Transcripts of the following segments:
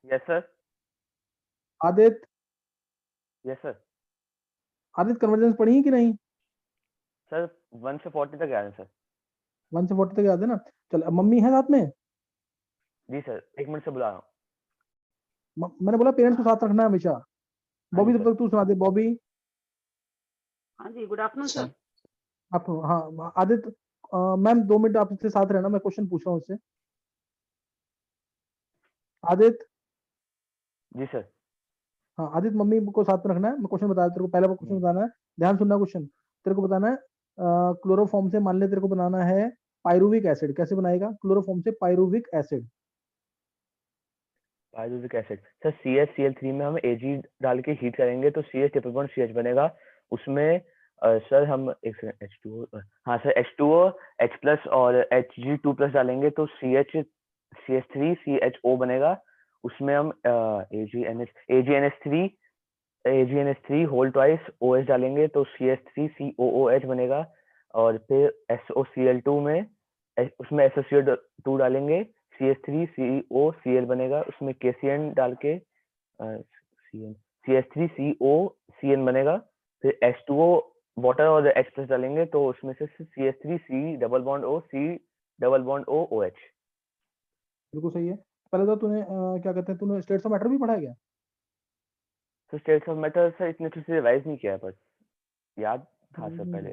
Yes sir. Aditya, yes sir. Aditya convergence पढ़ी है कि नहीं? सर 1 से 40 तक याद है सर। 1 से 40 तक याद है ना? चल, अब मम्मी है साथ में? जी सर, 1 मिनट से बुला रहा हूँ। मैंने बोला पेरेंट्स को साथ रखना है हमेशा। हाँ बॉबी जी तब सर। तक तू सुना दे। बॉबी हाँ जी, गुड आफ्टरनून सर। आप, हाँ आदित्य, मैम 2 मिनट आपसे साथ रहना, मैं क्वेश्चन पूछ रहा हूँ उससे। आदित्य, जी सर। हाँ आदित्य, मम्मी को साथ में रखना है। मैं क्वेश्चन बता तेरे को, पहला क्वेश्चन बताना है, ध्यान सुनना क्वेश्चन। तेरे को बताना है क्लोरोफॉर्म से, मान ले तेरे को बनाना है पायरुविक एसिड। कैसे बनाएगा क्लोरोफॉर्म से pyruvic acid? Pyruvic acid sir, CHCl3 में हम Ag डाल के हीट करेंगे तो CH ट्रिपल बॉन्ड CH बनेगा। उसमें सर हम एक सेकंड, H2O, हाँ सर H2O H प्लस और Hg2 प्लस डालेंगे तो CH3 CHO बनेगा। उसमें हम AgNH3 होल ट्वाइस OH डालेंगे तो CH3COOH बनेगा। और फिर SOCl2 में उसमें SOCl2 डालेंगे, CH3COCl बनेगा। उसमें KCN डाल के CH3COCN बनेगा। फिर H2O वाटर और H प्लस डालेंगे तो उसमें से CH3C double bond O C double bond O OH। बिल्कुल सही है। पहले तो तूने क्या कहते हैं, तूने स्टेट्स ऑफ मैटर भी पढ़ा है क्या? तो स्टेट्स ऑफ मैटर सर इतने अच्छे से रिवाइज नहीं किया है, पर याद था सर पहले।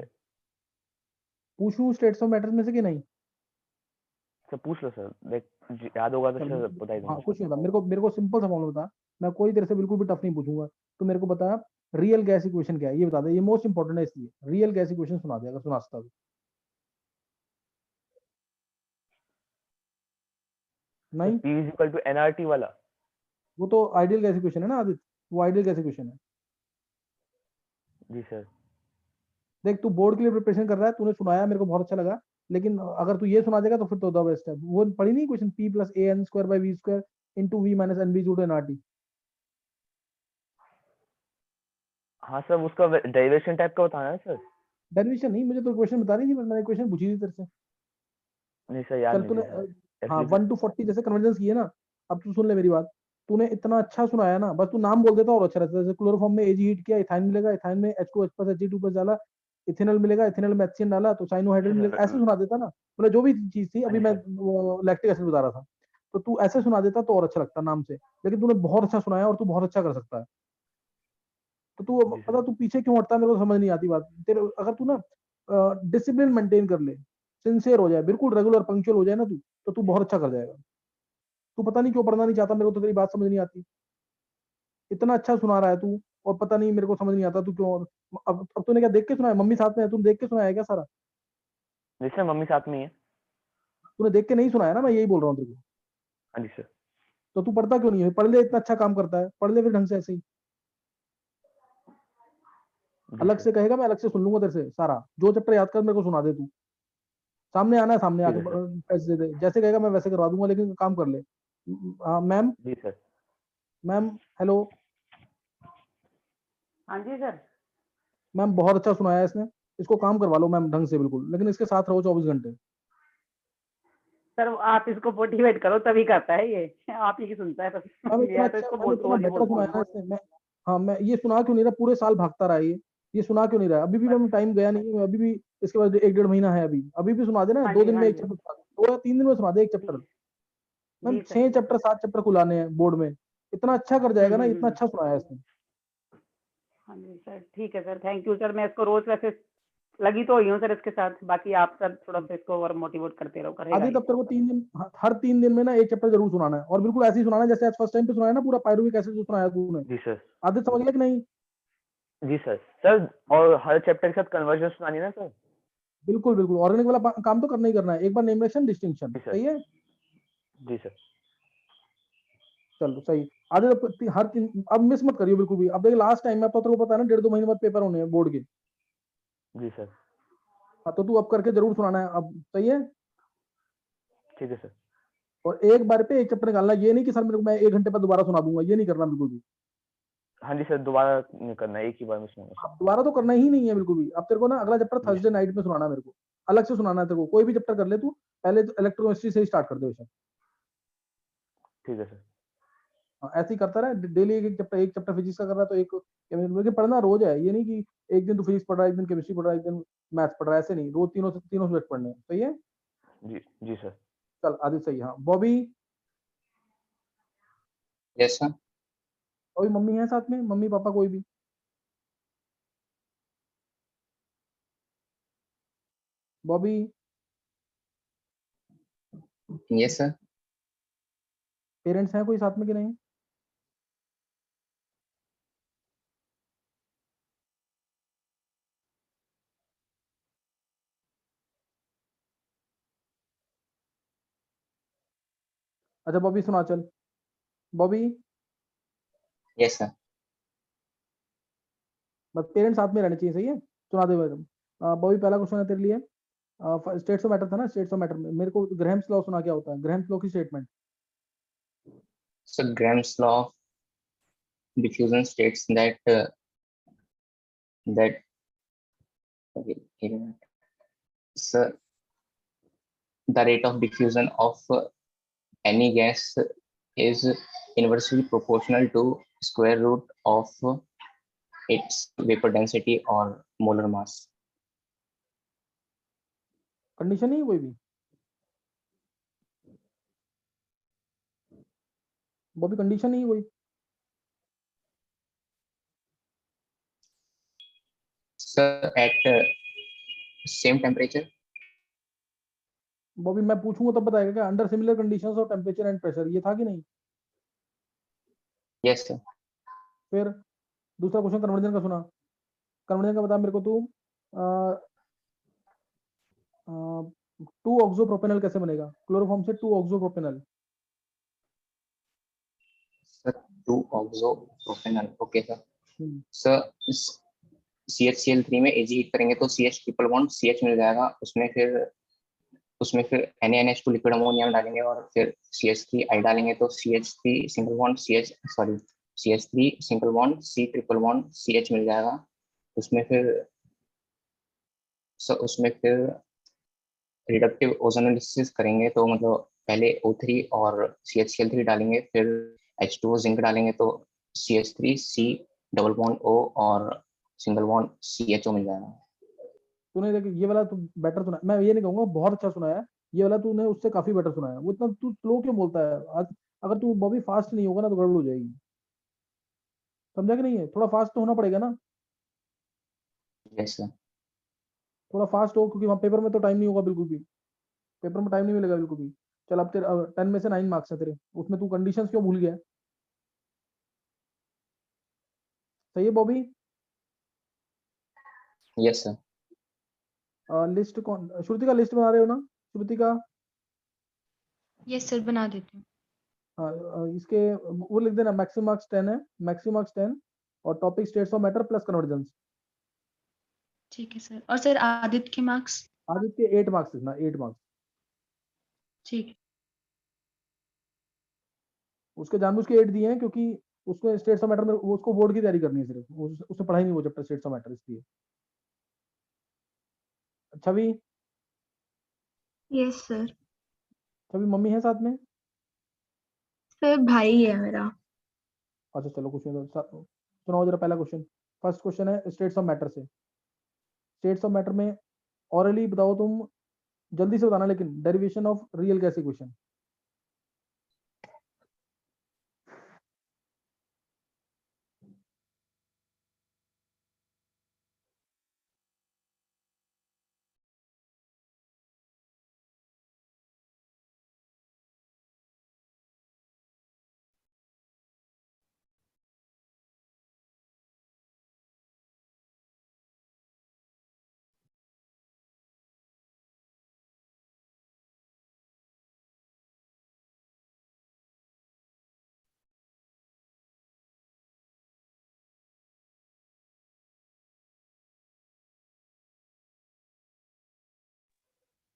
पूछूं स्टेट्स ऑफ मैटर में से कि नहीं? सर पूछ लो सर, देख याद होगा तो चल, सर बता ही हाँ दूंगा। कुछ नहीं था, मेरे को सिंपल सा फॉर्मूला बता। मैं कोई तेरे से बिल्कुल भी टफ नहीं पूछूंगा। तो मेरे को बता, रियल गैस इक्वेशन क्या है ये बता दे। ये मोस्ट इंपॉर्टेंट है, इसलिए रियल गैस इक्वेशन सुना दे अगर सुना सकता तो। सर नहीं, P is equal to NRT वाला। वो तो आइडियल गैस इक्वेशन है ना आदित्य, वो आइडियल गैस इक्वेशन है। जी सर। देख, तू बोर्ड के लिए प्रिपरेशन कर रहा है, तूने सुनाया मेरे को बहुत अच्छा लगा। लेकिन अगर तू ये सुना देगा तो फिर तो द बेस्ट है। वो पढ़ी नहीं question, P plus AN square by V square into V minus NV to NRT? हाँ सर, उसका डेरिवेशन टाइप का बताना है सर। डेरिवेशन नहीं, मुझे तो क्वेश्चन बता रही थी, मैंने क्वेश्चन पूछी थी तेरे से। नहीं सर, याद चल नहीं तूने, थी सर हाँ एक्चुअली। 1 to 40 जैसे कन्वर्जेंस किए ना। अब तू सुन ले मेरी बात। तूने इतना अच्छा सुनाया ना, बस तू नाम बोल देता और अच्छा रहता। जैसे क्लोरोफॉर्म में Ag हीट किया, इथाइन मिलेगा, इथाइन में H2H प्लस Hg2 प्लस डाला, इथेनॉल मिलेगा, इथेनॉल में HCN डाला तो साइनोहाइड्रिन मिलेगा। ऐसे सुना देता ना, मतलब जो भी चीज थी, हाँ अभी जी मैं सर। लैक्टिक एसिड बता रहा था, तो तू ऐसे सुना देता तो और अच्छा लगता नाम से। लेकिन तूने बहुत अच्छा सुनाया और तू बहुत अच्छा कर सकता है। तो तू जी पता, सर। तू पीछे क्यों हटता है मेरे को समझ नहीं आती बात तेरे। अगर तू ना डिसिप्लिन मेंटेन कर ले, सिंसियर हो जाए, बिल्कुल रेगुलर पंक्चुअल हो जाए ना तू, तो तू बहुत अच्छा कर जाएगा। तू पता नहीं क्यों पढ़ना नहीं चाहता, मेरे को तो तेरी बात समझ नहीं आती। इतना अच्छा सुना रहा है तू, और पता नहीं मेरे को समझ नहीं आता तू क्यों। अब तूने क्या देख के सुना है? मम्मी साथ में है, तूने देख के सुना है क्या सारा? जी सर, मम्मी साथ में ही है। तूने देख के नहीं सुना है ना, मैं यही बोल रहा हूँ तेरे को। हाँ जी सर। तो तू पढ़ता क्यों नहीं है? पढ़ ले, इतना अच्छा काम करता है, पढ़ ले फिर ढंग से ऐसे ही। जी अलग सर। से कहेगा, मैं अलग से सुन लूंगा तेरे से सारा। जो चैप्टर याद कर मेरे को सुना दे तू। सामने आना है, सामने ठीक आके है सर। पैसे दे दे, जैसे कहेगा मैं वैसे करवा दूंगा, लेकिन काम कर ले। मैम, जी सर। Ma'am hello. हाँ जी सर। मैम बहुत अच्छा सुनाया है इसने, इसको काम करवा लो मैम ढंग से बिल्कुल, लेकिन इसके साथ रहो 24 घंटे। सर आप इसको मोटिवेट करो तभी करता है ये, आप ही की सुनता है बस। मैम इतना मैं तो अच्छा, इसको मैम बोलता इतना हूँ नहीं बेटर बोलता सुनाया हूँ। ना इसने। मैं, हाँ, मैं ये सुना क्यों नहीं रहा? पूरे साल भागता रहा ये सुना क्यों नहीं रहा? अभी भी मैम टाइम गया नहीं है, अभी भी इसके बाद 1 डेढ़ महीना है। अभी भी सुना देना, हाँ 2 दिन जी में हाँ एक जी। चैप्टर, 2 या 3 दिन में सुना दे एक चैप्टर। जी मैम जी सर 6 चैप्टर 7 चैप्टर खुलाने हैं बोर्ड में। इतना अच्छा कर जाएगा ना, इतना हम्म। अच्छा सुनाया इसने। हाँ जी सर, ठीक है सर, थैंक यू सर। मैं इसको रोज वैसे लगी तो हुई हूँ सर इसके साथ, बाकी आप सर थोड़ा सा इसको और मोटिवेट करते रहो, करेगा आदित्य, ये। तब तेरे को 3 दिन, हर 3 दिन में ना एक चैप्टर जरूर सुनाना है, और बिल्कुल ऐसे ही सुनाना है जैसे आज फर्स्ट टाइम पे सुनाया ना, पूरा पायरुविक एसिड जो सुनाया तूने। जी सर। आदित्य समझ गया कि नहीं? जी सर। सर और हर चैप्टर के साथ कन्वर्जन सुनानी है ना सर? बिल्कुल बिल्कुल, ऑर्गेनिक वाला काम तो करना ही करना है। एक बार नेमरेशन डिस्टिंक्शन जी सर। सही है। जी सर। चलो सही। आधे हर 3, अब मिस मत करियो बिल्कुल भी। अब देखिए लास्ट टाइम में, अब तो तेरे को पता है ना, 1.5 2 महीने बाद पेपर होने हैं बोर्ड के। जी सर। हाँ, तो तू अब करके जरूर सुनाना है अब, सही है। ठीक है सर। और एक बार पे एक चैप्टर निकालना, ये नहीं कि सर मेरे को मैं 1 घंटे बाद दोबारा सुना दूंगा, ये नहीं करना बिल्कुल भी। हाँ जी सर, दोबारा नहीं करना है, एक ही बार में सुनाऊंगा सर। अब दोबारा तो करना ही नहीं है बिल्कुल भी। अब तेरे को ना अगला चैप्टर जी थर्सडे सर। नाइट में सुनाना है मेरे को, अलग से सुनाना है तेरे को। कोई भी चैप्टर कर ले तू, पहले तो इलेक्ट्रोकेमिस्ट्री से ही स्टार्ट कर दे। ठीक है सर। ऐसे ही करता रहे डेली, एक चैप्टर फिजिक्स का कर रहा है तो एक केमिस्ट्री पढ़ना रोज है। ये नहीं कि एक दिन तू फिजिक्स पढ़ रहा है, एक दिन केमिस्ट्री पढ़ रहा है, एक दिन मैथ्स पढ़ रहा है, ऐसे नहीं, रोज तीनों सब्जेक्ट पढ़ने हैं। सही है? जी जी सर। चल आदित्य सही। हाँ बॉबी? Yes sir. कोई मम्मी है साथ में, मम्मी पापा कोई भी? बॉबी? Yes sir. पेरेंट्स हैं कोई साथ में कि नहीं? अच्छा बॉबी सुना, चल बॉबी, यस सर। बस पेरेंट्स साथ में रहने चाहिए। सही है, सुना दे मैडम। बॉबी पहला क्वेश्चन है तेरे लिए। स्टेट्स ऑफ मैटर था ना, स्टेट्स ऑफ मैटर में मेरे को ग्राहम्स लॉ सुना, क्या होता है ग्राहम्स लॉ की statement? So Graham's law of diffusion states that that okay, so the rate of diffusion of any gas is inversely proportional to square root of its vapor density or molar mass. Condition नहीं है कोई भी? Bobby condition नहीं है कोई? So at same temperature. Bobby मैं पूछूंगा तब बताएगा क्या? Under similar conditions of temperature and pressure, ये था कि नहीं? Yes sir. फिर दूसरा क्वेश्चन कन्वर्जन का सुना। कन्वर्जन का बता मेरे को तू। 2-ऑक्सोप्रोपेनॉल कैसे बनेगा? क्लोरोफॉर्म से 2-ऑक्सोप्रोपेनॉल। Sir 2-oxopropanol. Okay sir. हम्म, Sir CHCl3 में Ag हीट करेंगे तो CH ट्रिपल बॉन्ड CH मिल जाएगा, उसमें फिर NaNH2 लिक्विड अमोनिया डालेंगे और फिर CH3 डालेंगे तो CH3 single bond CH3 single bond C triple bond CH मिल जाएगा। उसमें फिर रिडक्टिव ओजोनोलिसिस करेंगे तो मतलब पहले O3 और CHCl3 डालेंगे, फिर H2O जिंक डालेंगे तो CH3 C double bond O और सिंगल बॉन्ड CHO मिल जाएगा। तूने देख ये वाला तू बेटर सुना, मैं ये नहीं कहूंगा बहुत अच्छा सुना है, ये वाला तूने उससे काफी बेटर सुना है। वो इतना तू स्लो क्यों बोलता है आज? अगर तू बॉबी फास्ट नहीं होगा ना तो गड़बड़ हो जाएगी। समझा कि नहीं है? थोड़ा फास्ट तो होना पड़ेगा ना, यस सर। थोड़ा फास्ट हो, क्योंकि वहाँ पेपर में तो टाइम नहीं होगा बिल्कुल भी, पेपर में टाइम नहीं मिलेगा बिल्कुल भी। चल अब तेरे 10 में से 9 मार्क्स है तेरे, उसमें तू कंडीशंस क्यों भूल गया? सही है बॉबी? Yes sir. लिस्ट कौन, श्रुति का लिस्ट बना रहे हो ना? श्रुति का यस सर, बना देती हूँ। इसके वो लिख देना, मैक्सिमम मार्क्स 10 है, मैक्सिमम मार्क्स 10 और topic states of matter plus convergence. ठीक है सर। और सर आदित्य के मार्क्स? आदित्य के 8 मार्क्स लिखना, 8 मार्क्स। ठीक है। उसके जानबूझ के 8 दिए हैं क्योंकि उसको स्टेट्स ऑफ मैटर में उसको बोर्ड की तैयारी करनी है सिर्फ, उसने पढ़ाई नहीं वो चैप्टर स्टेट्स ऑफ मैटर, इसलिए। Chhavi? Yes sir. Chhavi mummy है साथ में? सर भाई है मेरा। अच्छा चलो कुछ नहीं, सुनाओ जरा पहला क्वेश्चन। फर्स्ट क्वेश्चन है स्टेट्स ऑफ मैटर से। स्टेट्स ऑफ मैटर में ऑरली बताओ तुम, जल्दी से बताना लेकिन, derivation of real gas equation.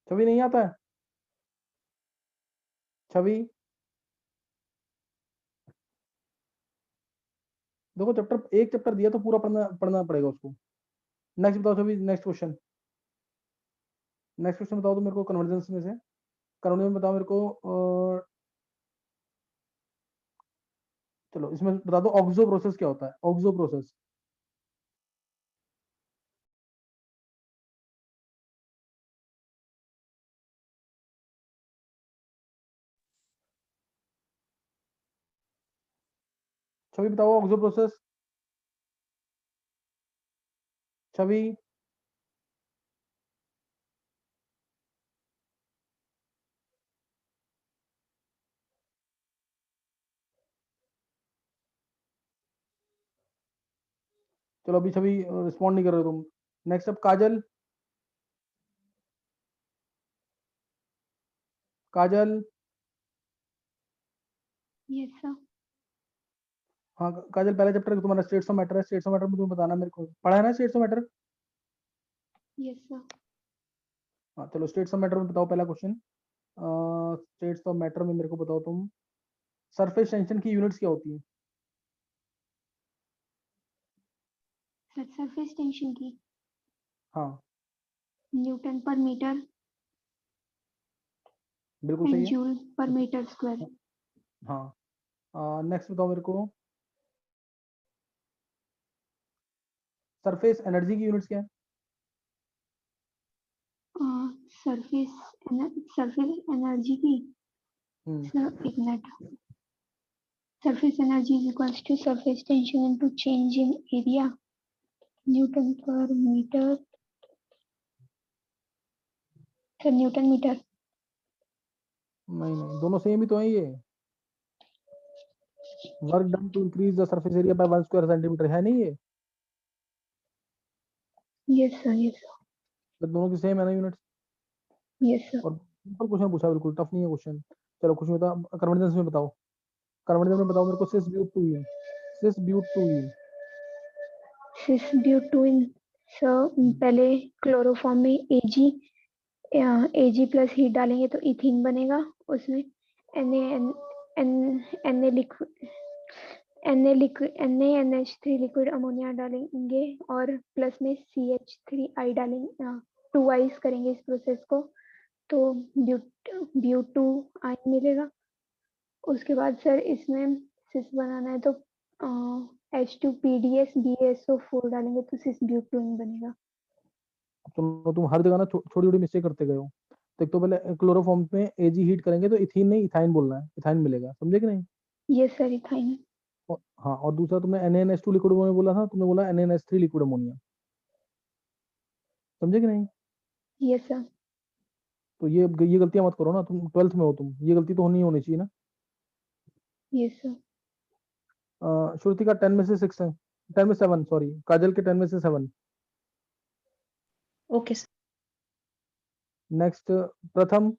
Chhavi नहीं आता है? छवि देखो चैप्टर, एक चैप्टर दिया तो पूरा पढ़ना पढ़ना पड़ेगा उसको। नेक्स्ट बताओ छवि, नेक्स्ट क्वेश्चन। नेक्स्ट क्वेश्चन बताओ तो मेरे को कन्वर्जेंस में से, कन्वर्जेंस बताओ मेरे को। चलो इसमें बता दो ऑक्सो प्रोसेस क्या होता है। ऑक्सो प्रोसेस छवि बताओ ऑक्सो प्रोसेस। छवि चलो अभी छवि रिस्पॉन्ड नहीं कर रहे हो तुम। नेक्स्ट अप काजल। काजल यस सर। हाँ काजल, पहला चैप्टर तुम्हारा स्टेट्स ऑफ मैटर है। स्टेट्स ऑफ मैटर में तुम्हें बताना मेरे को, पढ़ा है ना states of matter? Yes sir. हाँ चलो स्टेट्स ऑफ मैटर में बताओ पहला क्वेश्चन। स्टेट्स ऑफ मैटर में मेरे को बताओ तुम, सरफेस टेंशन की यूनिट्स क्या होती है? सर सरफेस टेंशन की हाँ न्यूटन पर मीटर बिल्कुल एंड सही है। जूल पर मीटर स्क्वायर। हाँ नेक्स्ट बताओ मेरे को, सरफेस एनर्जी की यूनिट्स क्या है? सरफेस सरफेस एनर्जी की हम्म, सर एक minute. Surface energy is equals to surface tension into change in area newton per metre. Sir newton metre. नहीं नहीं दोनों सेम ही तो है ये। Work done to increase the surface area by 1 square centimetre, है नहीं ये? यस सर यस तो दोनों की सेम है ना यूनिट्स। Yes sir. और सिंपल क्वेश्चन पूछा, बिल्कुल टफ नहीं है क्वेश्चन। चलो कुछ बताओ कन्वर्जेंस में बताओ। कन्वर्जेंस में बताओ मेरे को, cis but two ene. Cis but two ene. Cis but two ene sir पहले क्लोरोफॉर्म में एजी प्लस हीट डालेंगे तो इथीन बनेगा। उसमें N N N N NaNH3 liquid ammonia डालेंगे और प्लस में CH3 डालेंगे। 2 आइस करेंगे इस प्रोसेस को तो ब्यूट 2 आयन मिलेगा। उसके बाद सर इसमें सिस बनाना है तो H2PDS BaSO4 डालेंगे तो सिस ब्यूटून बनेगा। तुम हर जगह ना छोटी छोटी मिस्टेक करते गए हो। तो एक तो पहले क्लोरोफॉर्म में एजी हीट करेंगे तो इथीन नहीं इथाइन बोलना है, इथाइन मिलेगा, समझे कि नहीं? Yes sir ethyne. हाँ और दूसरा तुमने NaNH2 लिक्विड अमोनिया बोला था, तुमने बोला NaNH3 लिक्विड अमोनिया, समझे कि नहीं? Yes sir. तो ये गलतियां मत करो ना, तुम 12th में हो, तुम ये गलती तो होनी चाहिए ना। Yes sir. श्रुति का 10 में से 6 है, 10 में 7 सॉरी, काजल के 10 में से 7। Okay sir. नेक्स्ट प्रथम।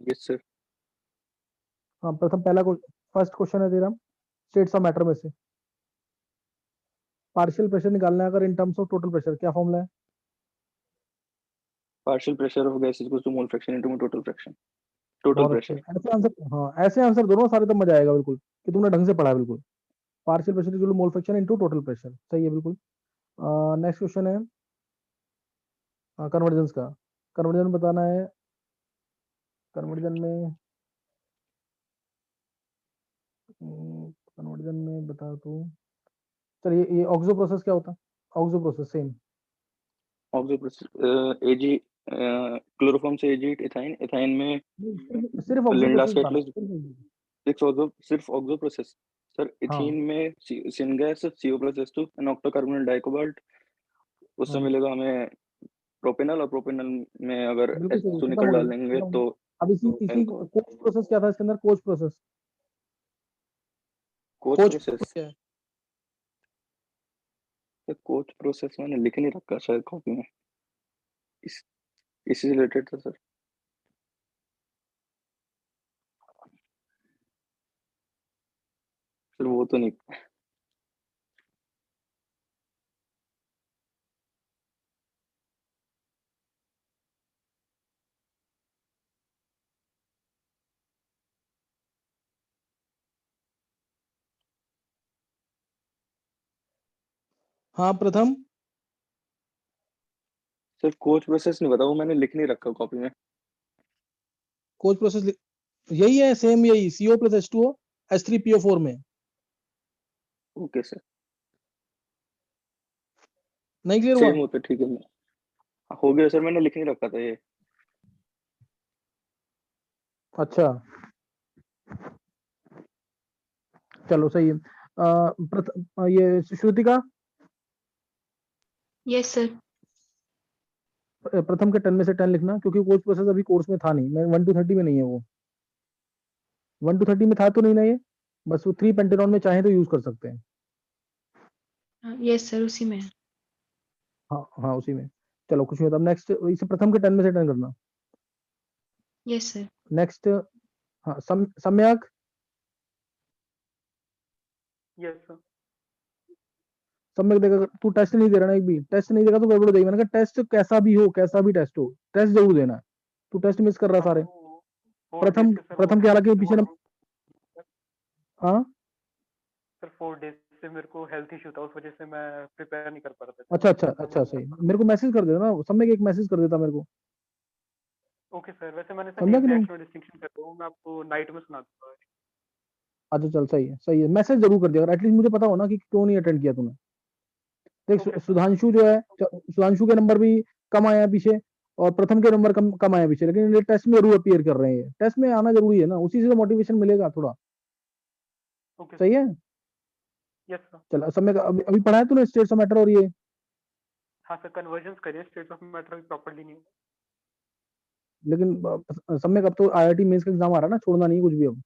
Yes sir. हाँ प्रथम पहला फर्स्ट क्वेश्चन है तेरा, स्टेट्स ऑफ मैटर में से पार्शियल प्रेशर निकालना है अगर in terms of total pressure, क्या फॉर्मूला है? Partial pressure of gas equals to mole fraction into total fraction, total बहुत अच्छे प्रेशर। ऐसे आंसर, हाँ ऐसे आंसर दोनों सारे तब मजा आएगा बिल्कुल, कि तुमने ढंग से पढ़ा है बिल्कुल। Partial pressure equal to mole fraction into total pressure, सही है बिल्कुल। नेक्स्ट क्वेश्चन है कन्वर्जेंस का। कन्वर्जन बताना है, कन्वर्जन में कन्वर्जन में बता दो। चलिए ये ऑक्सो प्रोसेस क्या होता है? Oxo process same. Oxo pressure A G chloroform से एजी इथाइन, इथाइन में सिर्फ ऑक्सो लिंडास प्रोसेस का बताना, एटलस, सिर्फ ऑक्सो प्रोसेस। सर हाँ इथीन में सिनगैस CO+H2 एंड ऑक्टोकार्बोनिल डाइकोबाल्ट, उससे हाँ मिलेगा हमें प्रोपेनल, और प्रोपेनल में अगर बिल्कुल सही, H2 खत्म निकल हो गया डालेंगे खत्म हो गया। तो अब इसी एल्को। कोच प्रोसेस क्या था इसके अंदर? Coach process, coach coach process, क्या है? कोच प्रोसेस मैंने लिख नहीं रखा शायद कॉपी में, इस इसी से रिलेटेड था सर। सर वो तो नहीं। हाँ प्रथम। सर कोच प्रोसेस नहीं बताओ, मैंने लिख नहीं रखा कॉपी में। कोच प्रोसेस यही है, सेम यही, CO प्लस H2O H3PO4 में। ओके सर, नहीं क्लियर हुआ? सेम होता है, ठीक है। हो गया सर, मैंने लिख नहीं रखा था ये। अच्छा चलो सही है। ये श्रुतिका, यस सर। प्रथम के 10 में से 10 लिखना, क्योंकि कोर्स प्रोसेस अभी कोर्स में था नहीं, मैं 1 to 30 में नहीं है वो, 1 to 30 में था तो नहीं ना ये, बस वो 3 पेंटेनॉन में चाहे तो यूज कर सकते हैं। यस सर, उसी में। हाँ हाँ उसी में। चलो कुछ नहीं होता। नेक्स्ट इसे प्रथम के 10 में से 10 करना। Yes sir. नेक्स्ट हाँ सम्यक, यस सर। सम्यक देगा, तू टेस्ट नहीं दे रहा ना, एक भी टेस्ट नहीं देगा तो गड़बड़ हो जाएगी। मैंने कहा टेस्ट कैसा भी हो, कैसा भी टेस्ट हो, टेस्ट जरूर देना है। तू टेस्ट मिस कर रहा सारे। प्रथम प्रथम के हालांकि पीछे ना, हाँ सर 4 डेज से मेरे को हेल्थ इशू था, उस वजह से मैं प्रिपेयर नहीं कर पा रहा था। अच्छा अच्छा अच्छा सही, मेरे को मैसेज कर देना ना, सम्यक एक मैसेज कर देता मेरे को। ओके सर, वैसे मैंने सर समझा नेम कि नहीं? रिएक्शन में डिस्टिंक्शन कर दूँ, मैं आपको नाइट में सुना दूंगा। अच्छा चल सही है सही है, मैसेज जरूर कर दिया, अगर एटलीस्ट मुझे पता हो ना कि क्यों नहीं अटेंड किया तूने। देख ओके सर। सुधांशु जो है, सुधांशु के नंबर भी कम आया है पीछे, और प्रथम के नंबर कम आया है पीछे, लेकिन ये टेस्ट में जरूर अपीयर कर रहे हैं। टेस्ट में आना जरूरी है ना, उसी से तो मोटिवेशन मिलेगा थोड़ा। ओके सही है। Yes sir. चल समय का अभी पढ़ा है तूने स्टेट्स ऑफ मैटर और ये? हाँ सर, कन्वर्जन्स करिए, स्टेट्स ऑफ मैटर भी प्रॉपर्ली नहीं। लेकिन समय अब तो IIT मेंस का एग्जाम आ रहा है ना, छोड़ना नहीं कुछ भी अब।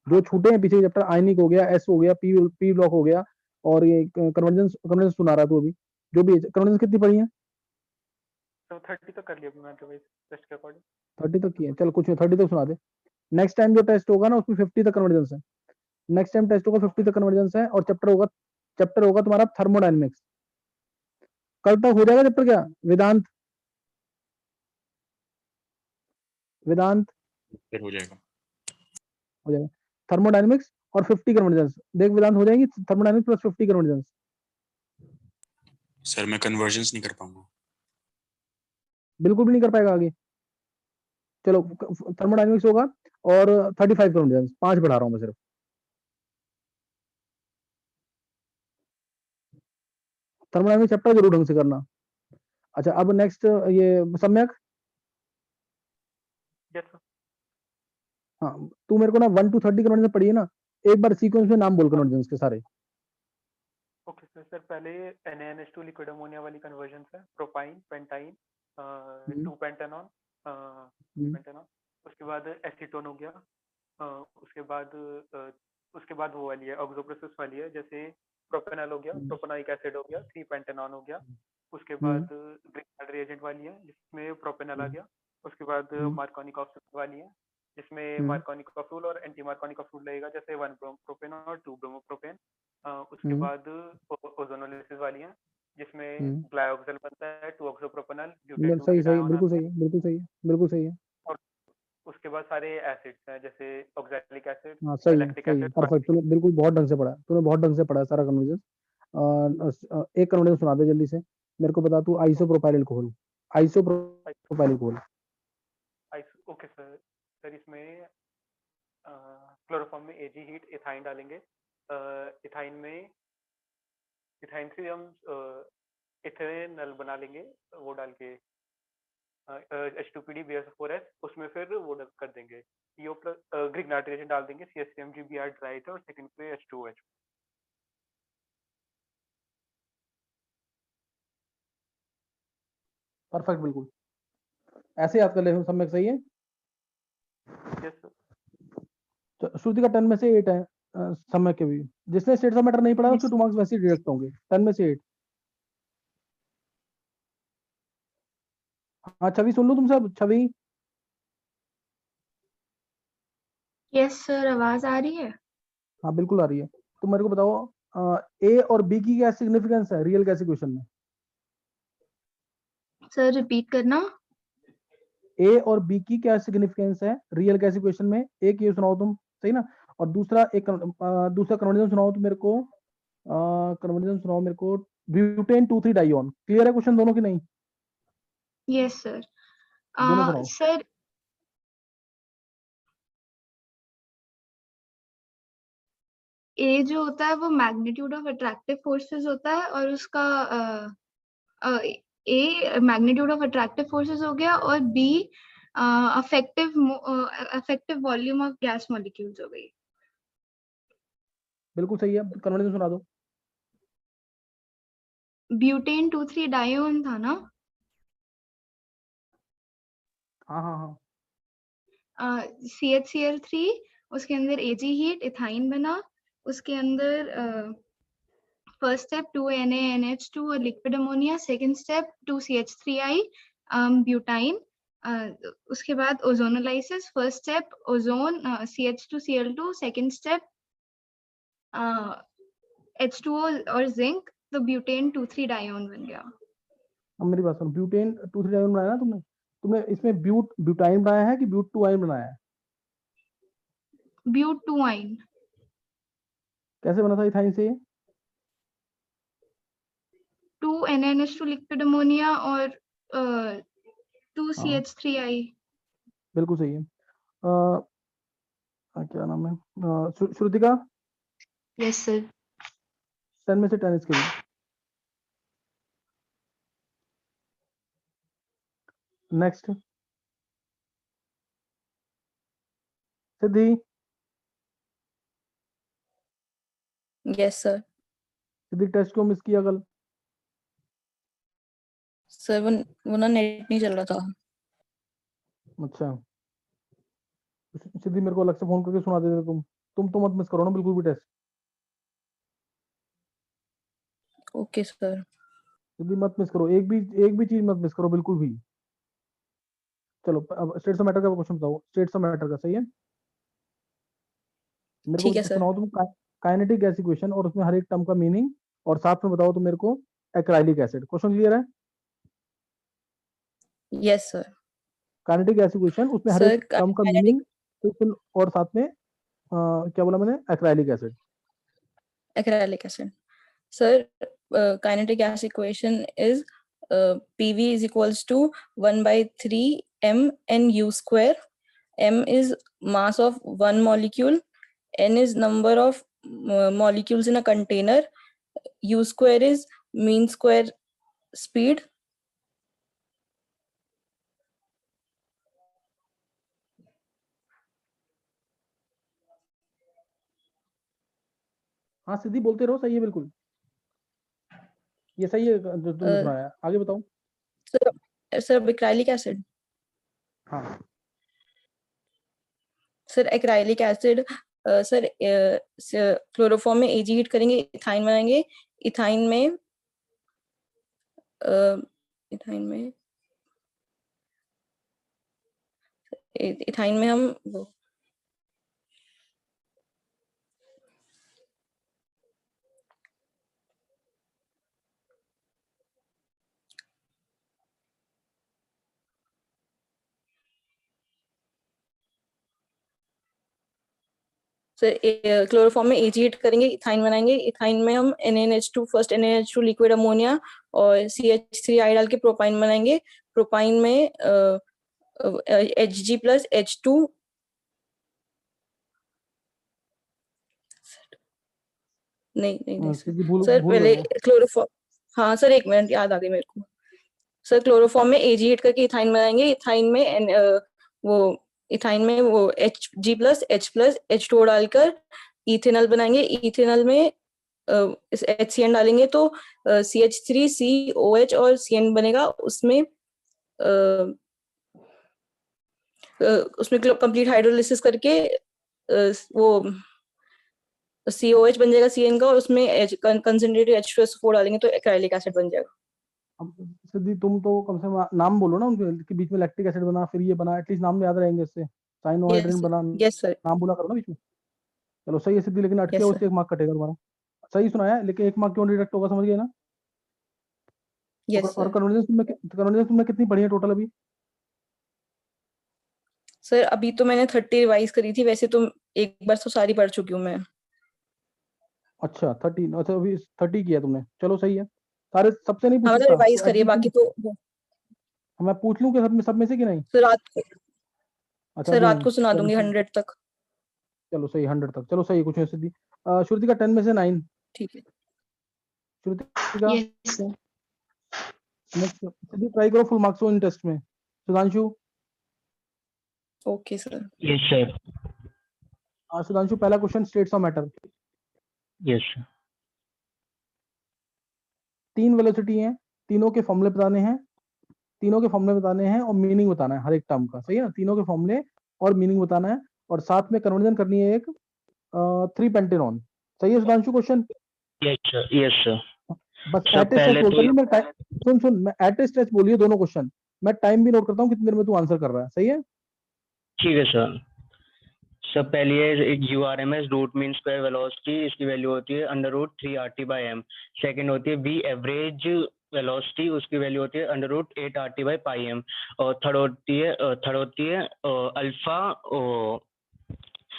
जो हाँ छूटे हैं पीछे चैप्टर, आयनिक हो गया, एस हो गया, पी ब्लॉक हो गया, और ये कन्वर्जेंस सुना रहा तू अभी, जो भी कन्वर्जेंस कितनी पढ़ी है? सर 30 तक कर लिया मैं रिवाइज टेस्ट के अकॉर्डिंग। 30 तक की है, चल कुछ नहीं, 30 तक सुना दे। नेक्स्ट टाइम जो टेस्ट होगा ना उसमें 50 तक कन्वर्जेंस है। नेक्स्ट टाइम टेस्ट होगा 50 तक कन्वर्जेंस है, और चैप्टर होगा तुम्हारा थर्मोडायनेमिक्स। कल तक हो जाएगा चैप्टर क्या? वेदांत, वेदांत फिर हो जाएगा। हो जाएगा थर्मोडायनेमिक्स और 50 कन्वर्जेंस। देख वेदांत हो जाएगी थर्मोडायनेमिक्स प्लस 50 कन्वर्जेंस। सर मैं कन्वर्जेंस नहीं कर पाऊंगा। बिल्कुल भी नहीं कर पाएगा आगे। चलो थर्मोडायनेमिक्स होगा और 35 कन्वर्जेंस, 5 बढ़ा रहा हूं मैं सिर्फ। थर्मोडायनेमिक्स चैप्टर जरूर ढंग से करना। अच्छा अब नेक्स्ट ये सम्यक, यस सर। हाँ तू मेरे को ना 1 to 30 कन्वर्जेंस पढ़ी है ना, एक बार सीक्वेंस में नाम बोल कन्वर्जेंस के सारे। Okay sir. सर पहले NaNH2 लिक्विड अमोनिया वाली कन्वर्जन है, प्रोपाइन, पेंटाइन, 2 पेंटेनॉन, पेंटेनॉन। उसके बाद एसीटोन हो गया। उसके बाद वो वाली है ऑक्सो प्रोसेस वाली है, जैसे प्रोपेनॉल हो गया, प्रोपेनोइक एसिड हो गया, 3 पेंटेनॉन हो गया। उसके बाद ग्रिग्नार्ड रिएजेंट वाली है जिसमें प्रोपेनॉल आ गया। उसके बाद मार्कोनिक ऑफ वाली है जिसमें मार्कोनिक ऑफ और एंटी मार्कोनिक ऑफ लगेगा, जैसे 1 ब्रोमोप्रोपेन और 2 ब्रोमोप्रोपेन। उसके बाद ओजोनोलिसिस वाली है जिसमें ग्लाइऑक्सिल बनता है, 2 ऑक्सोप्रोपेनॉल, ब्यूटेन 2 सही सही, ट्रिडायोन बिल्कुल आता सही है। है, बिल्कुल सही है, बिल्कुल सही है। और उसके बाद सारे एसिड्स हैं, जैसे ऑक्सैलिक एसिड, हाँ सही है लैक्टिक सही है, एसिड। परफेक्ट, तूने बिल्कुल बहुत ढंग से पढ़ा है, तूने बहुत ढंग से पढ़ा है सारा कन्वर्जेंस। एक कन्वर्जेंस सुना दे जल्दी से मेरे को, बता तू isopropyl alcohol, isopropyl alcohol. Okay sir. Sir इसमें क्लोरोफॉर्म में Ag हीट इथाइन डालेंगे। इथाइन से हम इथेनॉल बना लेंगे, वो डाल के H2PD BS4S, उसमें फिर वो कर देंगे CO प्लस ग्रिग्नार्ड रिएजेंट डाल देंगे, CH3MgBr ड्राई और सेकंड पे H2OH। परफेक्ट, बिल्कुल ऐसे याद कर ले सब में। सही है। Yes sir. तो श्रुति का 10 में से 8 है, समय के भी। जिसने स्टेट्स ऑफ मैटर नहीं पढ़ा उसके 2 मार्क्स वैसे ही डिडक्ट होंगे, 10 में से 8। हाँ छवि सुन लो तुम सब, छवि। यस सर, आवाज आ रही है? हाँ बिल्कुल आ रही है। तुम मेरे को बताओ ए और बी की क्या सिग्निफिकेंस है रियल गैस इक्वेशन में? सर रिपीट करना। ए और बी की क्या सिग्निफिकेंस है रियल गैस इक्वेशन में? एक ये सुनाओ तुम, सही ना? और दूसरा दूसरा कन्वर्जन सुनाओ तुम मेरे को, कन्वर्जन सुनाओ मेरे को, ब्यूटेन 2,3 डाइऑन। क्लियर है क्वेश्चन दोनों की नहीं? Yes sir. दोनों सुनाओ। सर ए जो होता है वो मैग्नीट्यूड ऑफ अट्रैक्टिव फोर्सेस होता है और उसका a magnitude of attractive forces हो गया और b effective volume of gas molecules हो गई। बिल्कुल सही है, कन्वर्जेंस सुना दो। ब्यूटेन 2,3 डायोन था ना? हाँ हाँ हाँ, CHCl3, उसके अंदर Ag हीट इथाइन बना, उसके अंदर फर्स्ट स्टेप 2Na NH2 और liquid ammonia, second step 2CH3I butyne, उसके बाद ozonolysis, first step ozone CH2Cl2, second step H2O और जिंक, तो ब्यूटेन 2,3 डायोन बन गया। अब मेरी बात सुनो, ब्यूटेन 2,3 डायोन बनाया ना तुमने, तुमने इसमें ब्यूटाइन बनाया है कि ब्यूट 2 आइन बनाया है? ब्यूट 2 आइन। कैसे बना था इथाइन से? 2NaNH2 लिक्विड अमोनिया और 2CH3I। बिल्कुल सही है। क्या नाम है, श्रुतिका? Yes sir. 10 में से 10 इसके लिए। Next Siddhi. Yes sir. Siddhi test क्यों मिस किया कल? सर वो ना नेट नहीं चल रहा था। अच्छा, सिद्धि मेरे को अलग से फोन करके सुना देते तुम तो मत मिस करो ना बिल्कुल भी टेस्ट। Okay sir. सिद्धि मत मिस करो, एक भी चीज मत मिस करो बिल्कुल भी। चलो अब स्टेट्स ऑफ मैटर का क्वेश्चन बताओ, स्टेट्स ऑफ मैटर का, सही है? मेरे ठीक है को सर। सुनाओ तुम काइनेटिक गैस इक्वेशन और उसमें हर एक टर्म का मीनिंग, और साथ में बताओ तुम मेरे को एक्राइलिक एसिड। क्वेश्चन क्लियर है? Yes sir. Kinetic gas equation, उसमें हर सर एक टर्म का मीनिंग, और साथ में क्या बोला मैंने, acrylic acid. Acrylic acid. Sir kinetic gas equation is PV is equals to 1/3 mNu square. M is mass of one molecule, N is number of molecules in a container, U square is mean square speed. हाँ सिद्धि बोलते रहो, सही है बिल्कुल, ये सही है जो तुमने सुनाया। आगे बताओ। Sir acrylic acid. हाँ sir acrylic acid, sir chloroform में Ag हीट करेंगे, इथाइन बनाएंगे, इथाइन में हम वो सर क्लोरोफॉर्म में Ag हीट करेंगे, इथाइन बनाएंगे, इथाइन में हम NaNH2 first NaNH2 liquid ammonia और CH3I डाल के प्रोपाइन बनाएंगे, प्रोपाइन में Hg प्लस H2 नहीं सर पहले क्लोरोफॉर्म, हाँ सर एक मिनट याद आ गई मेरे को। सर क्लोरोफॉर्म में Ag हीट करके इथाइन बनाएंगे, इथाइन में वो Hg प्लस H2O डालकर इथेनॉल बनाएंगे, इथेनॉल में HCN डालेंगे तो CH3COH और CN बनेगा, उसमें कंप्लीट हाइड्रोलिसिस करके वो COH बन जाएगा CN का, और उसमें कंसंट्रेटेड H2SO4 डालेंगे तो एक्राइलिक एसिड बन जाएगा। अब सिद्धि तुम तो कम से कम नाम बोलो ना उनके बीच में, लैक्टिक एसिड बना, फिर ये बना, एटलीस्ट नाम याद रहेंगे इससे। साइनोहाइड्रिन बना, यस सर, नाम बोला करो ना बीच में। चलो सही है सिद्धि, लेकिन अटके उससे 1 मार्क कटेगा तुम्हारा। सही सुनाया, लेकिन 1 मार्क क्यों डिडक्ट होगा, समझ गए ना? यस और कन्वर्जेंस तुमने कितनी पढ़ी है टोटल अभी? सर अभी तो मैंने 30 रिवाइज करी थी, वैसे तो एक बार तो सारी पढ़ चुकी हूँ मैं। अच्छा 30, अच्छा अभी 30 किया तुमने, चलो सही है। सारे सबसे नहीं पूछ हाँ सकता, रिवाइज करिए, बाकी तो मैं पूछ लूं कि सब में से कि नहीं? सर रात को, अच्छा सर अभी रात नहीं, को सुना चलो दूंगी 100 तक। चलो सही 100 तक, चलो सही, कुछ नहीं सिद्धि। श्रुति का 10 में से 9। ठीक है। श्रुति का Yes, sir. Next Siddhi try करो फुल मार्क्स इन टेस्ट में। Sudhanshu. Okay sir. Yes, sir. Sudhanshu पहला question states of matter. Yes, sir. 3 velocity हैं, तीनों के फॉर्मूले बताने हैं, और मीनिंग बताना है हर एक टर्म का, सही है ना? तीनों के फॉर्मूले और मीनिंग बताना है, और साथ में कन्वर्जन करनी है एक 3 पेंटेनॉन। सही है Sudhanshu question? Yes, sir. Yes, sir. बस सर एट पहले बोलता तो नहीं, मैं सुन मैं एट स्ट्रेच बोलिए दोनों क्वेश्चन, मैं टाइम भी नोट करता हूँ कितनी देर में तू आंसर कर रहा है, सही है? ठीक है सर। सर पहली है एक URMS root mean square velocity, इसकी वैल्यू होती है √3RT/m। सेकंड होती है V एवरेज वेलोसिटी, उसकी वैल्यू होती है √8RT/m। और थर्ड होती है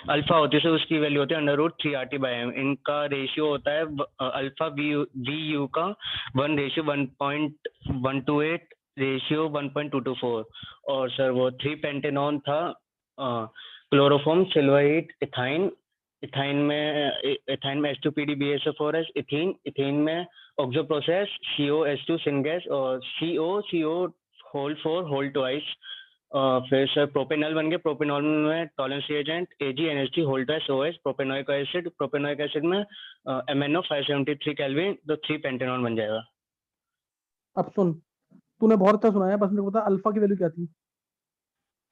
अल्फा होती है सर, उसकी वैल्यू होती है √3RT/m। इनका रेशियो होता है अल्फा VU का 1:1.128 रेशियो 1.224। और सर वो 3 पेंटेनॉन था, क्लोरोफॉर्म, सिल्वरहीट, इथाइन में H2PDBSO4S, इथीन में ऑक्सो प्रोसेस, COH2 सिनगैस, और CO होल 4 होल ट्वाइस। फिर सर प्रोपेनॉल बन गए, प्रोपेनॉल में Tollens reagent AgNH3 whole twice OH, propanoic acid में MnO 573 केल्विन, तो 3 पेंटेनॉन बन जाएगा। अब सुन, तूने बहुत अच्छा सुनाया, बस मेरे को बता अल्फा की वैल्यू क्या थी?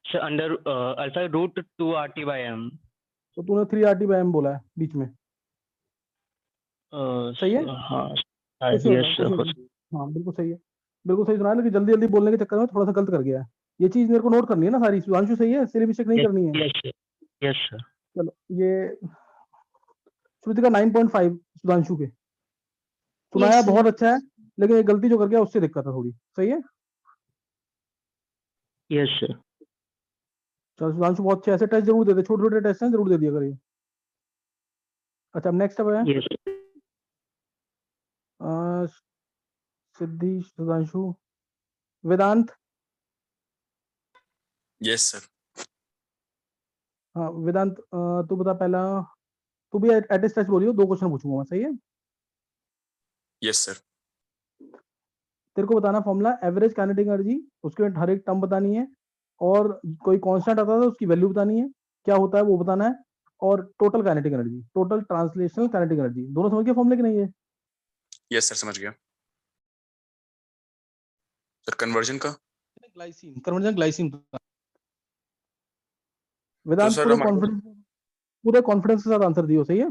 Sir alpha √2RT/m। तो तूने 3RT/m बोला है बीच में, सही है? हाँ कुछ नहीं यस होता, कुछ नहीं होता। हाँ बिल्कुल सही है, बिल्कुल सही सुनाया, लेकिन जल्दी जल्दी बोलने के चक्कर में थोड़ा सा गलत कर गया है। ये चीज मेरे को नोट करनी है ना सारी। सुधांशु सही है, सिली मिस्टेक नहीं करनी है। Yes sir. चलो ये श्रुति का 9.5 सुधांशु के, सुनाया Yes, sir. बहुत अच्छा है, लेकिन ये गलती जो कर गया उससे दिक्कत है थोड़ी, सही है? Yes sir. चलो सुधांशु बहुत अच्छे, ऐसे टेस्ट जरूर दे दे, छोटे छोटे टेस्ट हैं जरूर दे दिया करिए। अच्छा अब नेक्स्ट अब है yes Siddhi, Sudhanshu, Vedant. Yes sir. हाँ वेदांत, तू बता पहला, तू भी एट टेस्ट बोलियो, 2 क्वेश्चन पूछूंगा मैं, सही है? Yes sir. तेरे को बताना फॉर्मूला एवरेज काइनेटिक एनर्जी, उसके हर एक टर्म बतानी है, और कोई कांस्टेंट आता था उसकी वैल्यू बतानी है, क्या होता है वो बताना है, और total kinetic energy, total translational kinetic energy. दोनों समझ गए फॉर्मूले कि नहीं है? यस सर समझ गया। सर कन्वर्जन का? Glycine, conversion glycine. Vedant sir पूरे कॉन्फिडेंस के साथ आंसर दियो, सही है?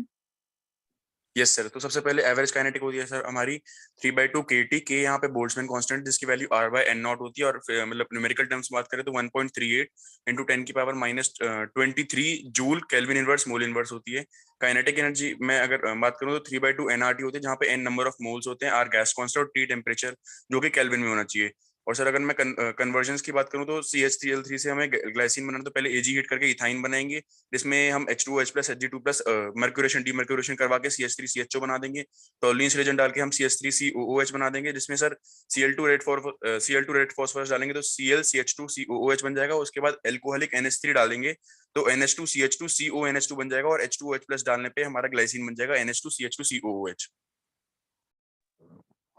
Yes sir. तो सबसे पहले एवरेज काइनेटिक होती है सर हमारी 3/2 kT, के यहाँ पे बोल्ट्जमैन कांस्टेंट जिसकी वैल्यू R/N0 होती है, और मतलब न्यूमेरिकल टर्म्स बात करें तो 1.38 × 10⁻⁻23 joule kelvin inverse mole inverse होती है। काइनेटिक एनर्जी में अगर बात करूँ तो 3/2 nRT होती है, जहाँ पे n नंबर ऑफ मोल्स होते हैं, R गैस कांस्टेंट और T टेम्परेचर जो कि केल्विन में होना चाहिए। और सर अगर मैं कन्वर्जन्स की बात करूं तो CH3L3 से हमें ग्लाइसिन बनाना, तो पहले Ag हीट करके इथाइन बनाएंगे, जिसमें हम H2OH + Hg2+ मर्क्यूरेशन डीमर्क्यूरेशन करवा के CH3CHO बना देंगे। टॉलरेंस रिएजेंट डाल के हम CH3COOH बना देंगे, जिसमें सर Cl2 रेड फॉस्फोरस डालेंगे तो ClCH2COOH बन जाएगा। उसके बाद एल्कोहलिक NH3 डालेंगे तो NH2CH2CONH2 बन जाएगा, और H2OH+ डालने पे हमारा ग्लाइसिन बन जाएगा NH2CH2COOH।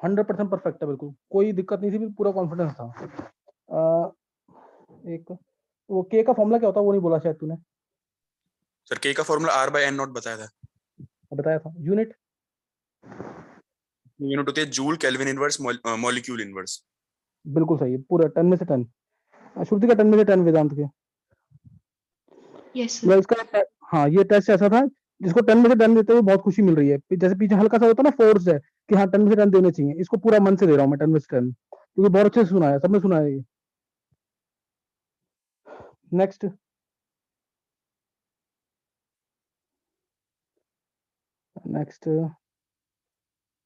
100% परफेक्ट है, बिल्कुल कोई दिक्कत नहीं थी, पूरा कॉन्फिडेंस था। एक वो के का फॉर्मूला क्या होता है वो नहीं बोला शायद तूने। सर के का फॉर्मूला R/N0 बताया था। यूनिट होती है joule kelvin inverse molecule inverse. बिल्कुल सही है, पूरा 10 में से 10। श्रुति का 10 में से 10, वेदांत के। Yes, sir. इसका हाँ ये टेस्ट ऐसा था जिसको 10 में से 10 देते हुए बहुत खुशी मिल रही है, जैसे पीछे हल्का सा होता है ना फोर्स है कि हाँ 10 में से 10 देने चाहिए, इसको पूरा मन से दे रहा हूँ मैं 10 में से 10, क्योंकि बहुत अच्छे से सुना है, सबने सुना है ये।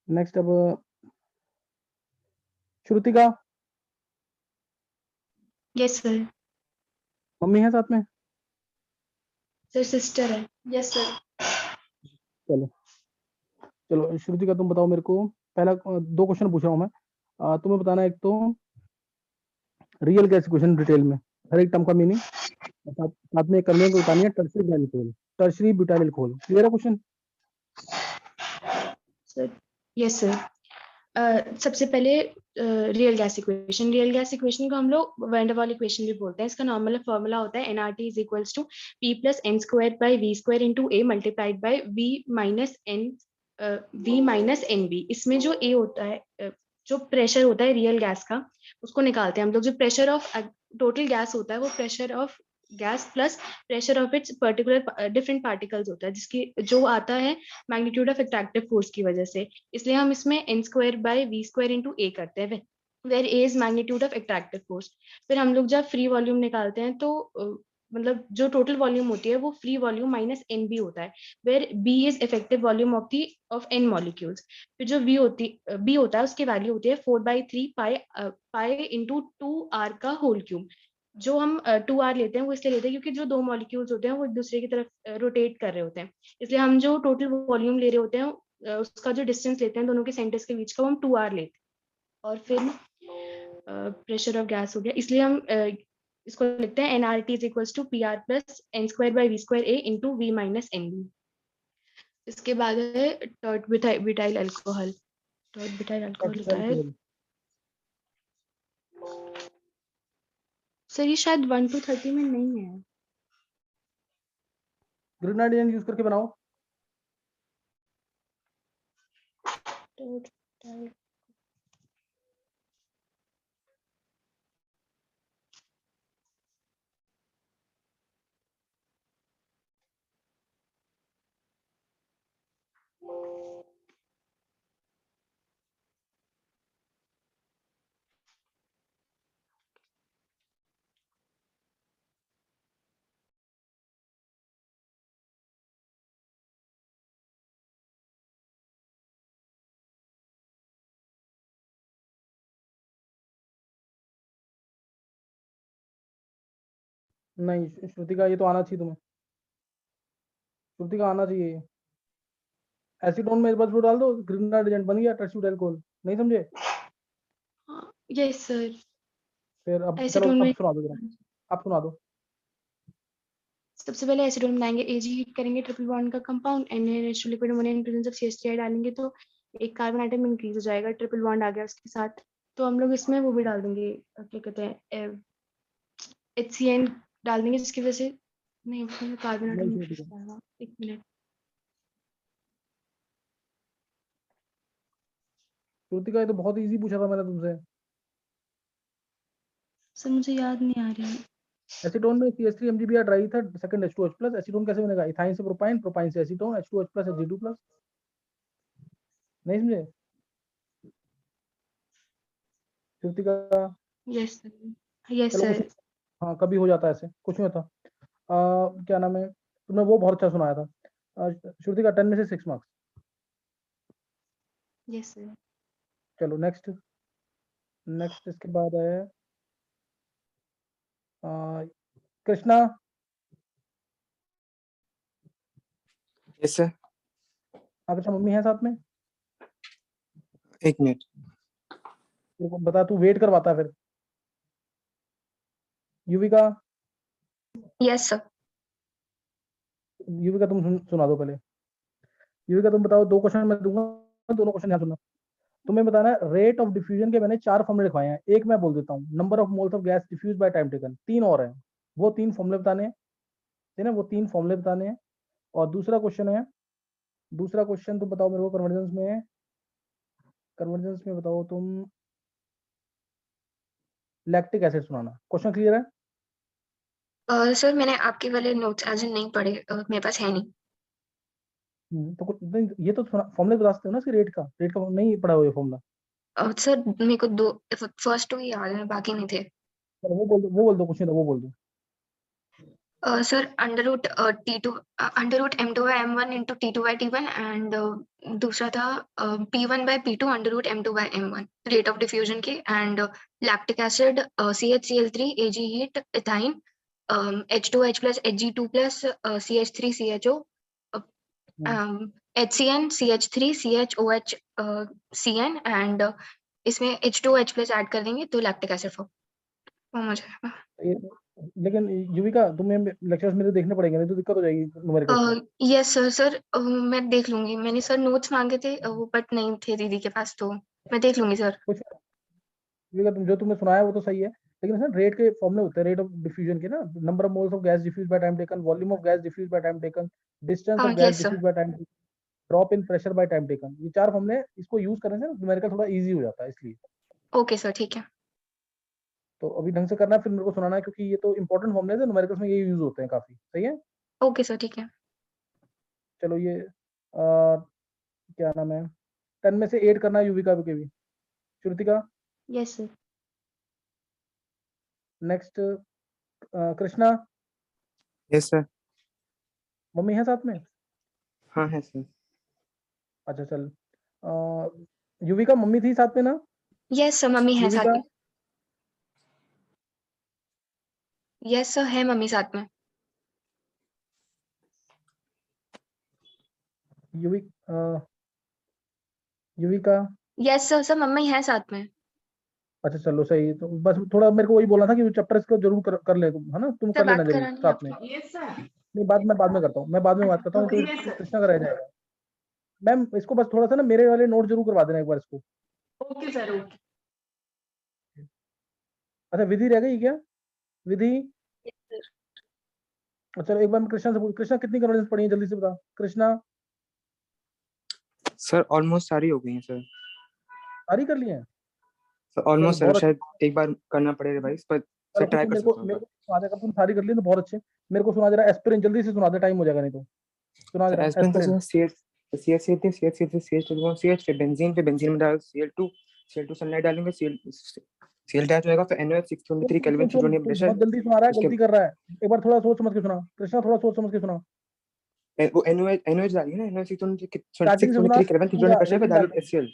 नेक्स्ट अब श्रुति का। Yes, sir. मम्मी है साथ में? Sir, sister है। Yes, sir. चलो श्रुति का तुम बताओ मेरे को, पहला 2 क्वेश्चन पूछ रहा हूँ मैं, तुम्हें बताना है एक तो रियल गैस इक्वेशन डिटेल में हर एक टर्म का मीनिंग, साथ में कन्वर्जन को बतानी है tertiary gas equation. Tertiary butyl alcohol. Clear है क्वेश्चन? सर यस सर, सबसे पहले रियल गैस इक्वेशन को हम लोग वैन डर वाल इक्वेशन भी बोलते हैं। इसका नॉर्मल फॉर्मूला होता है NRT is equals to P plus n square by we square into a multiplied by v minus n b. इसमें जो ए होता है, जो प्रेशर होता है रियल गैस का, उसको निकालते हैं हम लोग। जो प्रेशर ऑफ टोटल गैस होता है वो pressure of gas plus pressure of its particular different particles होता है, जिसकी जो आता है मैग्नीट्यूड ऑफ अट्रैक्टिव फोर्स की वजह से। इसलिए हम इसमें N square by we square into A करते हैं, where A is magnitude of attractive force. फिर हम लोग जब फ्री वॉल्यूम निकालते हैं तो मतलब जो टोटल वॉल्यूम होती है वो free volume minus n b होता है, where b is effective volume of n molecules. फिर जो बी होता है उसकी वैल्यू होती है 4/3 पाई इंटू 2r का होल क्यूब। जो हम 2r लेते हैं वो इसलिए लेते हैं क्योंकि जो दो मॉलिक्यूल्स होते हैं वो एक दूसरे की तरफ रोटेट कर रहे होते हैं, इसलिए हम जो टोटल वॉल्यूम ले रहे होते हैं उसका जो डिस्टेंस लेते हैं दोनों के सेंटर्स के बीच का, वो हम 2r लेते हैं। और फिर प्रेशर ऑफ गैस हो गया, इसलिए हम इसको लिखते हैं NRT is equals to PR plus n square by we square a into v minus n b. इसके बाद है टर्ट ब्यूटाइल अल्कोहल। होता है सर, ये शायद 1 to 30 में नहीं है। ग्रेनाडियन यूज करके बनाओ। नहीं श्रुतिका, ये तो आना चाहिए तुम्हें। श्रुतिका आना चाहिए। एसीटोन में बस वो डाल दो, ग्रेनाडियन बन गया टर्शरी ब्यूटाइल अल्कोहल। नहीं समझे? Yes sir. फिर अब चलो एसीटोन अब में सुना दो जरा, अब सुना दो। सबसे पहले एसीटोन बनाएंगे, Ag हीट करेंगे ट्रिपल बॉन्ड का compound NaNH2 liquid ammonia in presence of CH3 डालेंगे तो एक कार्बन आइटम इंक्रीज हो जाएगा, ट्रिपल बॉन्ड आ गया उसके साथ। तो हम लोग इसमें वो भी डाल देंगे, क्या कहते हैं, HCN डाल देंगे, जिसकी वजह से नहीं उसमें कार्बन आइटम नहीं इंक्रीज हो जाएगा। एक मिनट श्रुतिका, ये तो बहुत इजी पूछा था मैंने तुमसे। सर मुझे याद नहीं आ रही है। एसीटोन में CH3 MgBr ट्राई था, सेकंड H2H प्लस। एसीटोन कैसे बनेगा? इथाइन से प्रोपाइन, प्रोपाइन से acetone, H2H plus Hg2 plus. नहीं समझे श्रुतिका? यस सर, यस चलो सर। कुछ, हाँ कभी हो जाता है ऐसे, कुछ नहीं होता। क्या नाम है, तुमने वो बहुत अच्छा सुनाया था। श्रुतिका 10 में से 6 मार्क्स। Yes sir. चलो नेक्स्ट इसके बाद है कृष्णा। Yes sir. अच्छा मम्मी है साथ में? एक मिनट। बता, तू वेट करवाता है फिर। युविका। Yes sir. युविका तुम सुना दो पहले। युविका तुम बताओ, 2 क्वेश्चन मैं दूंगा, दोनों क्वेश्चन ध्यान सुनना। तुम्हें बताना है रेट ऑफ डिफ्यूजन के मैंने 4 फॉर्मूले लिखवाए हैं। एक मैं बोल देता हूँ, number of moles of gas diffuse by time taken. 3 और हैं, वो 3 फॉर्मूले बताने हैं, है ना, वो 3 फॉर्मूले बताने हैं। और दूसरा क्वेश्चन तुम बताओ मेरे को, कन्वर्जेंस में बताओ तुम लैक्टिक एसिड सुनाना। क्वेश्चन क्लियर है? सर मैंने आपके वाले नोट्स आज नहीं पढ़े, मेरे पास है नहीं। तो कुछ नहीं, ये तो फॉर्मूले बता सकते हो ना इसके, रेट का नहीं पढ़ा हुआ ये फॉर्मूला। सर मेरे को फर्स्ट 2 ही याद है, बाकी नहीं थे। वो बोल दो कुछ नहीं था, वो बोल दो। Sir under root m2/m1 into T2/T1 and दूसरा था P1/P2 under root m2/m1 rate of diffusion के, and lactic acid CHCl3 Ag heat ethyne H2H plus Hg2 plus CH3 CHO HCN CH3 CHOH CN and इसमें H2H plus add कर देंगे तो lactic acid form हो जाएगा। लेकिन युविका तुम्हें lectures मेरे देखने पड़ेंगे, नहीं तो दिक्कत हो जाएगी न्यूमेरिकल्स में। Yes sir. सर मैं देख लूंगी, मैंने सर नोट्स मांगे थे वो बट नहीं थे दीदी के पास, तो मैं देख लूंगी सर। कुछ युविका जो तुमने सुनाया वो तो सही है, लेकिन सर रेट के फॉर्मूले होते हैं, रेट ऑफ डिफ्यूजन के ना, number of moles of gas diffuse by time taken, volume of gas diffuse by time taken, distance हाँ of gas yes sir. Diffuse by time, drop in pressure by time taken, ये 4 फॉर्मूले, इसको use करने से numerical थोड़ा easy हो जाता है इसलिए। ओके सर ठीक है। तो अभी ढंग से करना है, फिर मेरे को सुनाना है, क्योंकि ये तो इंपॉर्टेंट फॉर्मूले हैं, न्यूमेरिकल्स में ये यूज होते हैं काफी। सही है, ओके सर ठीक है। चलो ये क्या नाम है, 10 में से 8 करना है युविका के भी। Shrutika yes sir. Next, Krishna yes sir. Mummy है साथ में? हाँ है सर। अच्छा चल, युविका मम्मी थी साथ में ना? यस सर मम्मी है साथ युविका में। यस सर है मम्मी साथ में। Yuvika yes sir, sir mummy है साथ में। अच्छा चलो सही है, तो बस थोड़ा मेरे को वही बोलना था कि चैप्टर इसको जरूर कर ले तुम, है ना, तुम सर कर लेना बात जरूर करानी है साथ में। आपको? Yes sir. नहीं बाद में करता हूँ, मैं बाद में बात करता हूँ, तो कृष्णा का रह जाएगा। मैम इसको बस थोड़ा सा ना मेरे वाले नोट जरूर करवा देना एक बार इसको। Okay sir okay. अच्छा विधि रह गई क्या? विधि चलो एक बार मैं कृष्णा से पूछ, कृष्णा कितनी कन्वर्जेंस पढ़ी है जल्दी से बता कृष्णा। सर ऑलमोस्ट सारी हो गई हैं सर। सारी कर ली हैं सर ऑलमोस्ट सर, बहुत शायद एक बार करना पड़ेगा भाई, पर सर ट्राई कर सकता हूँ। मेरे को सुना देगा, तुम सारी कर ली तो बहुत अच्छे। मेरे को सुना दे रहा एस्पिरिन, जल्दी से सुना दे, टाइम हो जाएगा नहीं तो। सुना दे रहा एस्पिरिन। CH बेंजीन पे बेंजीन में डाल Cl2 सनलाइट डालेंगे, Cl डैश होएगा, फिर NaOH 623 केल्विन 320 प्रेशर। बहुत जल्दी सुना रहा है, गलती कर रहा है, एक बार थोड़ा सोच समझ के सुना कृष्णा, थोड़ा सोच समझ के सुना। वो NaOH डालिए ना, NaOH 623 स्टार्टिंग से सुना, केल्विन 320 प्रेशर पे डालिए HCl।